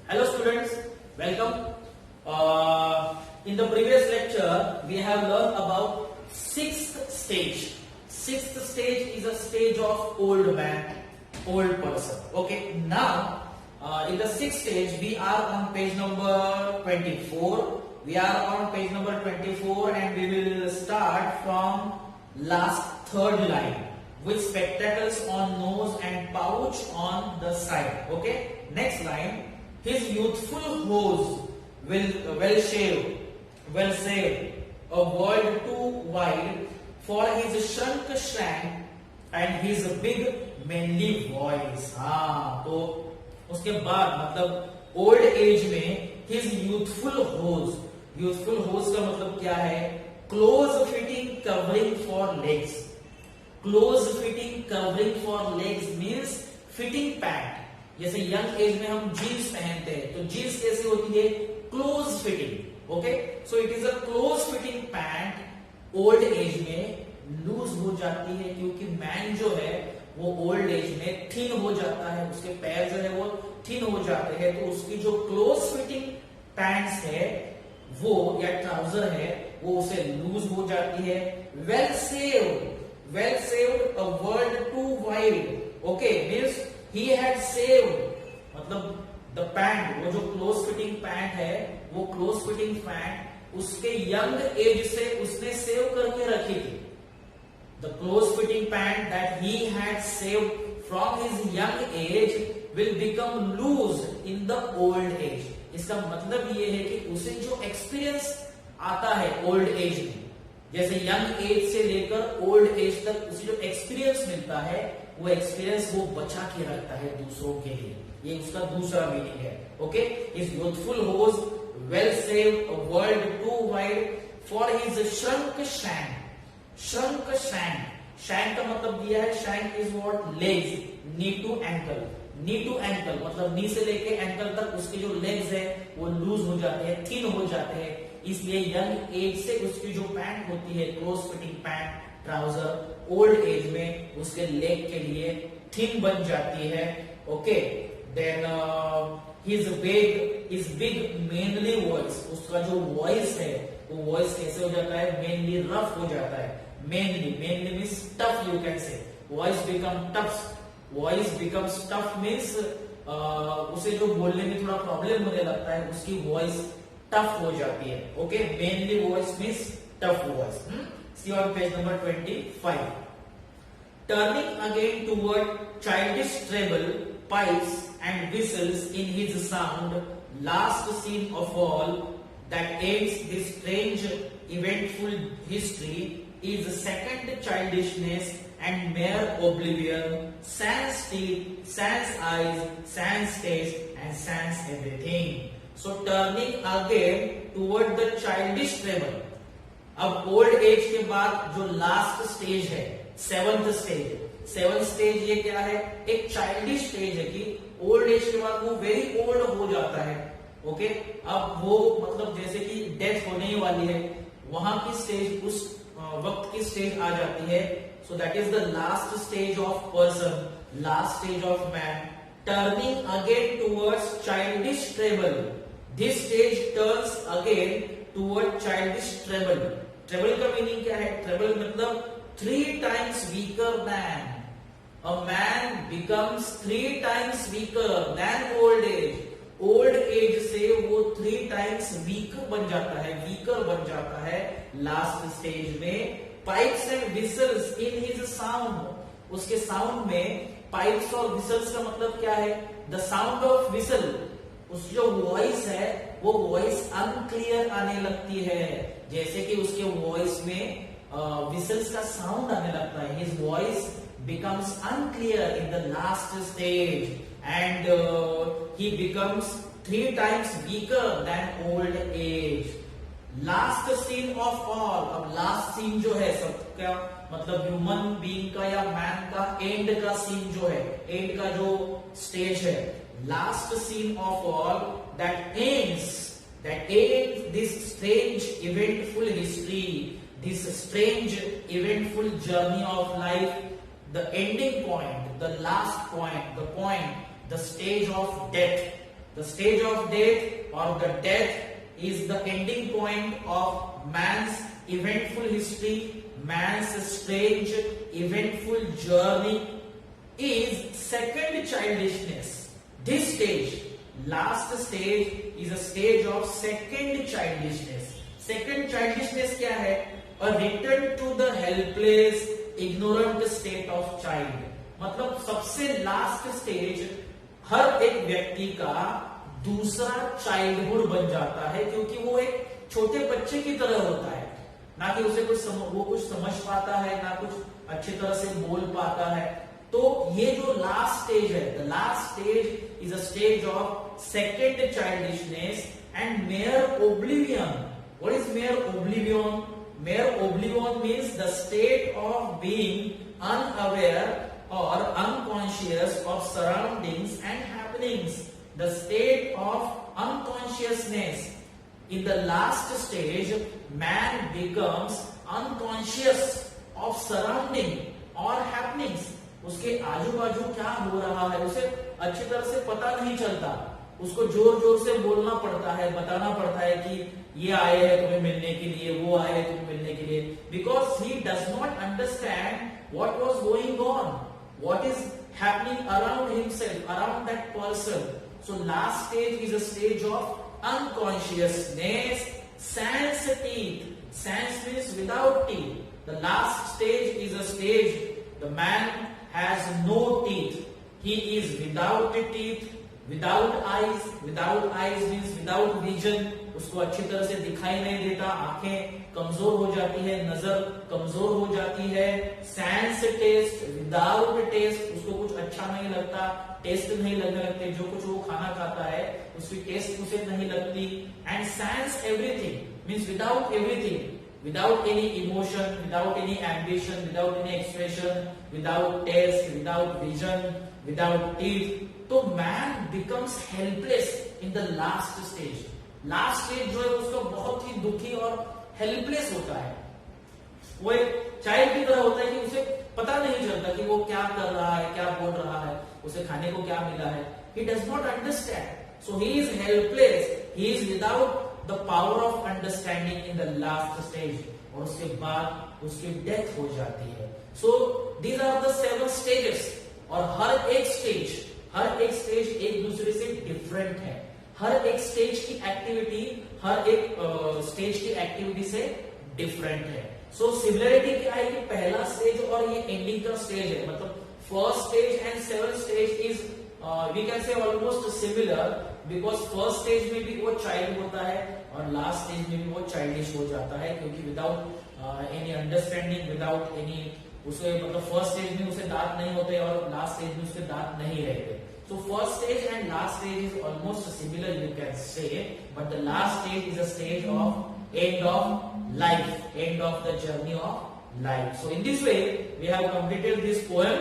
Hello students, welcome. In the previous lecture, we have learned about sixth stage. Sixth stage is a stage of old man, old person. Okay, now in the sixth stage, we are on page number 24. We are on page number 24 and we will start from last third line with spectacles on nose and pouch on the side. Okay, next line. His youthful hose well shaved, a world too wide for his shrunk shank and his big manly voice. हाँ, तो उसके बाद मतलब old age में his youthful hose का मतलब क्या है? Close fitting covering for legs. Close fitting covering for legs means fitting pant. जैसे यंग एज में हम जीन्स पहनते हैं तो जीन्स कैसे होती है? Close fitting. Okay, so it is a close fitting pant. Old age में लूज हो जाती है क्योंकि मैन जो है वो ओल्ड एज में थिन हो जाता है, उसके पैर जो है वो थिन हो जाते हैं, तो उसकी जो क्लोज फिटिंग पैंट्स है वो या ट्राउजर है वो उसे लूज हो जाती है. Well saved a world too wide. Okay, means he had saved मतलब द पैंट, वो जो क्लोज फिटिंग पैंट है वो क्लोज फिटिंग पैंट उसके यंग एज से उसने सेव करके रखी थी. The close fitting pant that he had saved from his young age will become loose in the old age. इसका मतलब ये है कि उसे जो एक्सपीरियंस आता है ओल्ड एज में, जैसे यंग एज से लेकर ओल्ड एज तक उसे जो एक्सपीरियंस मिलता है वो एक्सपीरियंस वो बचा के रखता है दूसरों के लिए. ये उसका दूसरा मीनिंग है. Okay, his youthful hose well saved a world too wide for his shrunk shank. Shrunk shank, shank का मतलब दिया है, shank is what? Legs. Knee to ankle. Knee to ankle मतलब नी से लेके एंकल तक उसके जो लेग्स है वो लूज हो जाते हैं, थिन हो जाते हैं. इसलिए यंग एज से उसकी जो पैंट होती है close fitting pant trouser old age में उसके लेग के लिए थिन बन जाती है. Okay, then his big manly voice, उसका जो वॉइस है वो वॉइस कैसे हो जाता है? मेनली रफ हो जाता है. Mainly means tough, you can say. Voice becomes tough means उसे जो बोलने में थोड़ा प्रॉब्लम होने लगता है, उसकी वॉइस टफ हो जाती है. Okay, mainly voice means tough voice. See on page number 25. Turning again toward childish treble, pipes and whistles in his sound, last scene of all that ends this strange eventful history is second childishness and mere oblivion, sans teeth, sans eyes, sans taste and sans everything. So turning again toward the childish treble. अब old age के बाद जो last stage है, seventh stage ये क्या है? एक childish stage है कि ओल्ड एज के बाद वो वेरी ओल्ड हो जाता है. ओके, अब वो मतलब जैसे कि डेथ होने ही वाली है, वहां की स्टेज, उस वक्त की स्टेज आ जाती है. So that is the last stage of person, last stage of man. Turning again towards childish treble. This stage turns again toward childish treble. Treble का मीनिंग क्या है? ट्रेबल मतलब 3 times weaker than. A man becomes 3 times weaker than old age. Old age से वो 3 times weaker बन जाता है last stage में. Pipes and whistles in his sound. उसके साउंड में पाइप्स और विसल्स का मतलब क्या है? द साउंड ऑफ विसल, उसकी जो वॉइस है वो वॉइस अनक्लियर आने लगती है. जैसे कि उसके वॉइस में विसल्स का साउंड आने लगता है. His voice becomes unclear in the last stage and he becomes 3 times weaker than old age. Last scene of all. अब लास्ट सीन जो है सबका मतलब ह्यूमन बीइंग का या मैन का एंड का सीन जो है, एंड का जो स्टेज है, last scene of all that ends this strange eventful history, this strange eventful journey of life. The ending point, the last point, the stage of death. The stage of death or the death is the ending point of man's eventful history, man's strange eventful journey is second childishness. This stage, last stage, is a stage of second childishness. Second childishness क्या है? A return to the helpless, ignorant state of child. मतलब सबसे last stage हर एक व्यक्ति का दूसरा childhood बन जाता है, क्योंकि वो एक छोटे बच्चे की तरह होता है, ना कि उसे वो कुछ समझ पाता है, ना कुछ अच्छी तरह से बोल पाता है. तो ये जो लास्ट स्टेज है, the last stage is a stage of second childishness and mayor oblivion. What is mayor oblivion? Mayor oblivion means the state of being unaware or unconscious of surroundings and happenings. The state of unconsciousness. In the last stage, man becomes unconscious of surrounding or happenings. उसके आजू बाजू क्या हो रहा है उसे अच्छी तरह से पता नहीं चलता. उसको जोर जोर से बोलना पड़ता है, बताना पड़ता है कि ये आए हैं तुम्हें मिलने के लिए, वो आए हैं तुम्हें मिलने के लिए, because he does not understand what was going on, what is happening around himself, around that person. So last stage is a stage of unconsciousness. Sans teeth. Sans means without teeth. The last stage is a stage the man has no teeth. He is without teeth, without eyes. Without eyes means without vision. उसको अच्छी तरह से दिखाई नहीं देता, आंखें कमजोर हो जाती है, नजर कमजोर हो जाती है. सेंस टेस्ट, विदाउट टेस्ट, उसको कुछ अच्छा नहीं लगता, टेस्ट नहीं लगने लगते, जो कुछ वो खाना खाता है उसकी टेस्ट उसे नहीं लगती. And sense everything means without everything, without any emotion, without any ambition, without any expression, without taste, without vision, without teeth. तो man becomes helpless in the last stage. Last stage जो है उसका बहुत ही दुखी और हेल्पलेस होता है. वो एक चाइल्ड की तरह होता है कि उसे पता नहीं चलता कि वो क्या कर रहा है, क्या बोल रहा है, उसे खाने को क्या मिला है. He does not understand. So he is helpless. He is without the power of understanding in the last stage. और उसके बाद उसकी डेथ हो जाती है. So these are the 7 stages. और हर एक स्टेज एक दूसरे से डिफरेंट है. हर एक स्टेज की एक्टिविटी हर एक स्टेज की एक्टिविटी से डिफरेंट है. सो सिमिलरिटी क्या है कि पहला स्टेज और ये एंडिंग का स्टेज है, मतलब first stage and 7th stage is we can say almost similar, because first stage में भी वो चाइल्ड होता है और लास्ट स्टेज में भी वो चाइल्डिश हो जाता है, क्योंकि without any understanding, without any उसे मतलब फर्स्ट स्टेज में उसे दांत नहीं होते और लास्ट स्टेज में उसके दांत नहीं रहते. So first stage and last stage is almost similar, you can say, but the last stage is a stage of end of life, end of the journey of life. So in this way, we have completed this poem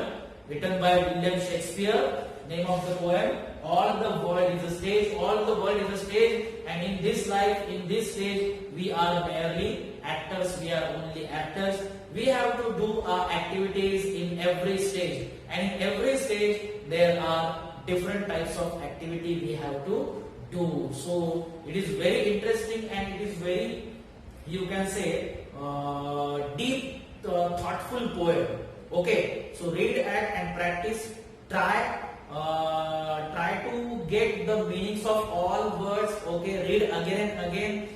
written by William Shakespeare. Name of the poem: All the world is a stage. All the world is a stage, and in this life, in this stage, we are merely actors. We are only actors. We have to do our activities in every stage, and in every stage there are different types of activity we have to do. So it is very interesting and it is very, you can say, deep, thoughtful poem. Okay, so read and practice. Try to get the meanings of all words. Okay, read again and again.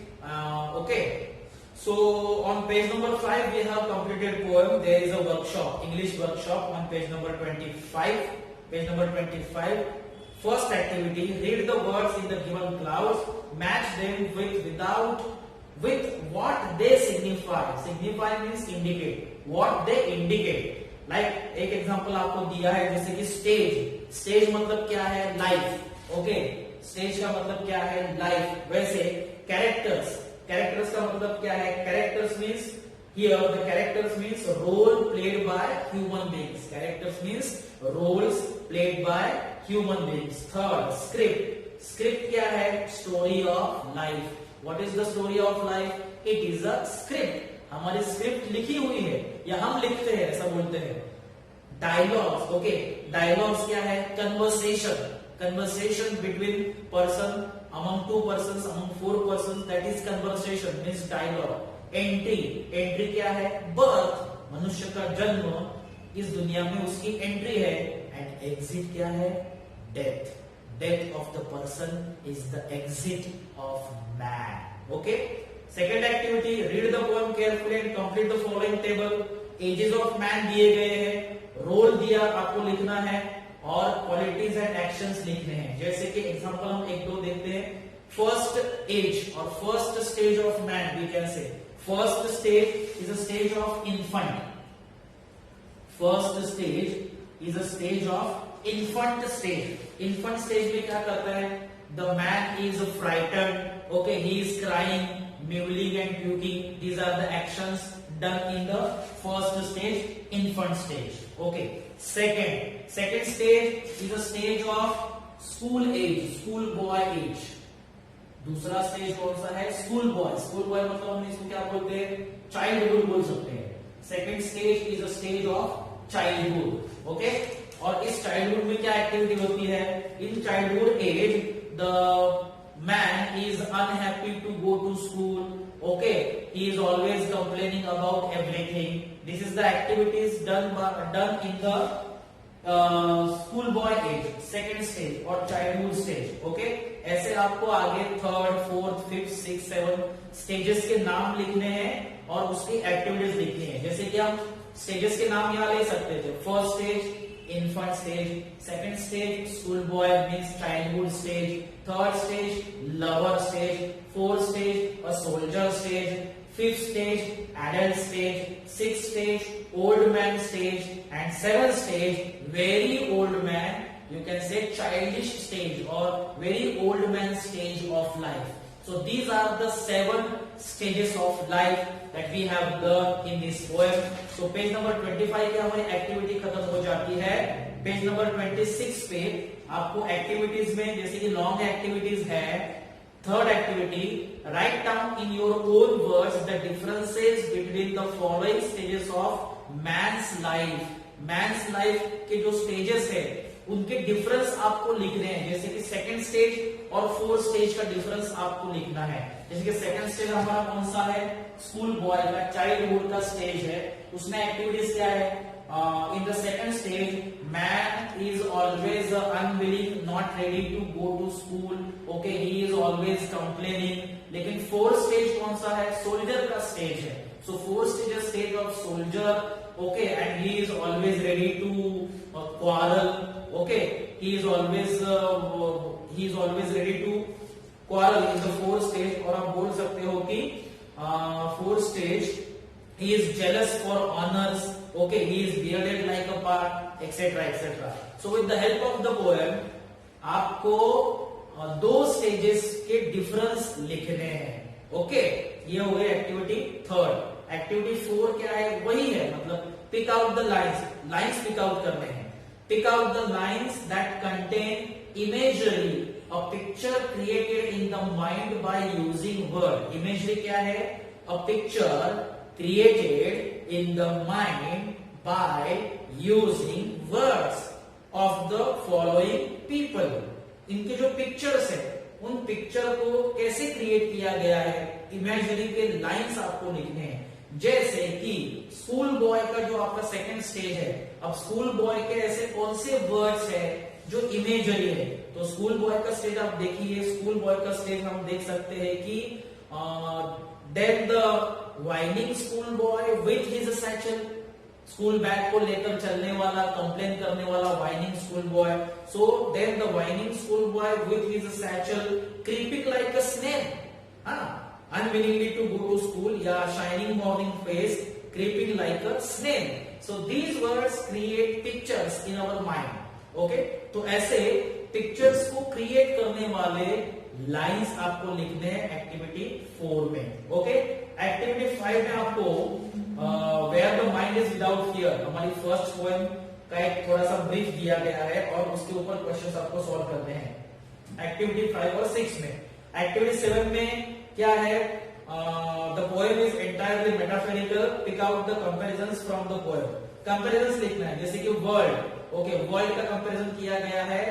Okay. So on page number 5 we have completed poem. There is a workshop, English workshop on page number 25. Page number 25. First activity: read the words in the given clause. Match them with what they signify. Signify means indicate. What they indicate. Like एक example आपको दिया है, जैसे कि stage. Stage मतलब क्या है? Life. Okay, stage का मतलब क्या है? लाइफ. वैसे कैरेक्टर्स. कैरेक्टर्स का मतलब क्या है? Characters means here the characters means role played by human beings. Characters means roles played by human beings. Third, script. Script क्या है? Story of life. What is the story of life? It is a script. हमारी script लिखी हुई है या हम लिखते हैं, ऐसा बोलते हैं. डायलॉग्स. ओके, डायलॉग्स क्या है? Conversation. conversation between person, among two persons, among four persons, that is conversation, means dialogue। Entry क्या है? बर्थ, मनुष्य का जन्म, इस दुनिया में उसकी एंट्री है। एंड एग्जिट क्या है? Death of the person is the exit of man. Okay, second activity, read the poem carefully and complete the following table. Ages of man दिए गए हैं, रोल दिया आपको लिखना है और क्वालिटीज एंड एक्शंस लिखने हैं। जैसे कि एग्जांपल हम एक दो देखते हैं। फर्स्ट एज और first stage of man, we can say first stage is a stage of infant. First stage is a stage of infant stage. Infant stage में क्या करता है? The man is frightened, okay, he is crying, mewling and puking, these are the actions done in the first stage, infant stage. Okay, second stage is a stage of school age, school boy age. दूसरा stage कौन सा है? School boy मतलब हम इसको क्या बोलते हैं? चाइल्डहुड बोल सकते हैं। Second stage is a stage of childhood. Okay, और इस चाइल्डहुड में क्या एक्टिविटी होती है? In childhood age the man is unhappy to go to school, okay, he is always complaining about everything. This is the activities done in the school boy age, second stage or childhood stage. Okay, ऐसे आपको आगे third, fourth, fifth, six, seven stages के नाम लिखने हैं और उसकी activities लिखनी है। जैसे कि हम स्टेजेस के नाम यहाँ ले सकते थे। First stage infant stage, second stage school boy means childhood stage, third stage lover stage, fourth stage a soldier stage, fifth stage adult stage, sixth stage old man stage, and seventh stage very old man, you can say childish stage or very old man stage of life. So these are the 7 stages of life that we have learned in this poem. So page number 25 पे हमारी activity खत्म हो जाती है। Page number 26 पे आपको activities में जैसे कि लॉन्ग एक्टिविटीज है। Third activity, write down in your own words the differences between the following stages of man's life. Man's life के जो स्टेजेस है उनके डिफरेंस आपको लिखने हैं। जैसे कि सेकंड स्टेज और फोर्थ स्टेज का डिफरेंस आपको लिखना है। जैसे कि सेकंड स्टेज हमारा कौन सा है? स्कूल बॉय का, चाइल्डहुड का स्टेज है। उसमें एक्टिविटीज क्या है? In the second stage man is always unwilling, not ready to go to school, okay, he is always complaining. लेकिन फोर्थ स्टेज कौन सा है? सोल्जर का स्टेज है। So fourth stage stage of soldier, okay, and he is always ready to quarrel, okay, he is always ready to quarrel in the fourth stage। और आप बोल सकते हो कि fourth stage he is jealous for honors, okay, he is bearded like a part, etc etc। so with the help of the poem आपको दो stages के difference लिखने हैं। ओके, ये हो गई एक्टिविटी थर्ड। एक्टिविटी फोर क्या है? वही है, मतलब pick out the lines pick out करने हैं। Pick out the lines that contain imagery, a picture created in the mind by using word। Imagery क्या है? A picture created in the mind by using words of the following people। इनके जो pictures है उन picture को कैसे create किया गया है? इमेजरी के लाइन्स आपको लिखने हैं। जैसे कि स्कूल बॉय का जो आपका सेकंड स्टेज है, अब स्कूल बॉय के ऐसे कौन से वर्ड्स है जो इमेजरी है? तो स्कूल बॉय का स्टेज आप देखिए। स्कूल बॉय का स्टेज हम देख सकते हैं कि then the whining school boy with his satchel, school bag को लेकर चलने वाला, कंप्लेन करने वाला whining school boy. So then the whining school boy with his satchel creeping like a snake, unwillingly to go to school, या shining morning face, creeping like a snake। so these words create pictures in our mind, okay। तो ऐसे pictures को create करने वाले lines आपको लिखने हैं activity 4 में। ओके, एक्टिविटी 5 में आपको where the mind is without fear, हमारी फर्स्ट पोएम का एक थोड़ा सा ब्रीफ दिया गया है और उसके ऊपर क्वेश्चंस आपको सॉल्व करने हैं एक्टिविटी 5 और 6 में। एक्टिविटी 7 में क्या है? The poem is entirely metaphorical, pick out the comparisons from the poem. Comparison लिखना है, जैसे कि वर्ल्ड, ओके, वर्ल्ड का कंपैरिजन किया गया है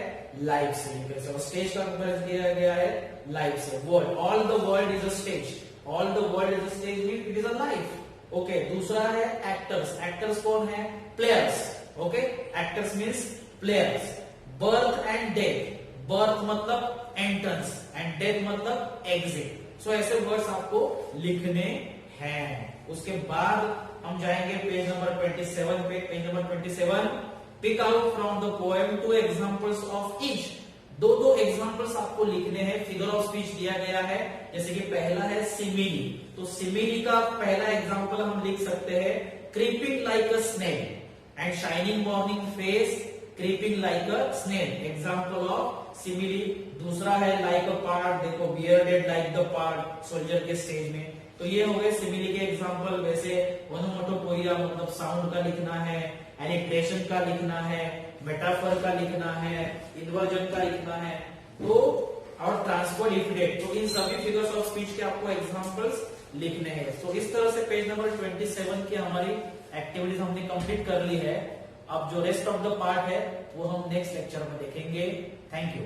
लाइफ से, और स्टेज का कंपैरिजन किया गया है लाइफ से। World, all the world is a stage, all the world is a stage mean it is a life. Okay, दूसरा है एक्टर्स, एक्टर्स कौन है? Players, okay, actors means players. Birth and death, birth मतलब entrance and death मतलब exit. सो ऐसे words आपको लिखने हैं। उसके बाद हम जाएंगे पेज नंबर 27 पे। Page number 27, pick out from the poem two examples of each. दो एग्जांपल्स आपको लिखने हैं, फिगर ऑफ स्पीच दिया गया है। जैसे कि पहला है सिमिली, तो सिमिली का पहला एग्जांपल हम लिख सकते हैं, creeping like a snail and shining morning face creeping like a snail, example of simile. दूसरा है लाइक अ पार्ट, देखो bearded like the part soldier के स्टेज में। तो ये हो गए सिमिली के एग्जांपल। वैसे ओनोमोटोपोइया मतलब साउंड का लिखना है, एलिट्रेशन का लिखना है, मेटाफर का लिखना है, इन्वर्जन का लिखना है, तो और ट्रांसफर डिफिनेट, तो इन सभी फिगर्स ऑफ स्पीच के आपको एग्जांपल्स लिखने हैं। तो इस तरह से पेज नंबर 27 की हमारी एक्टिविटीज हमने कंप्लीट कर ली है। अब जो रेस्ट ऑफ द पार्ट है वो हम नेक्स्ट लेक्चर में देखेंगे। Thank you.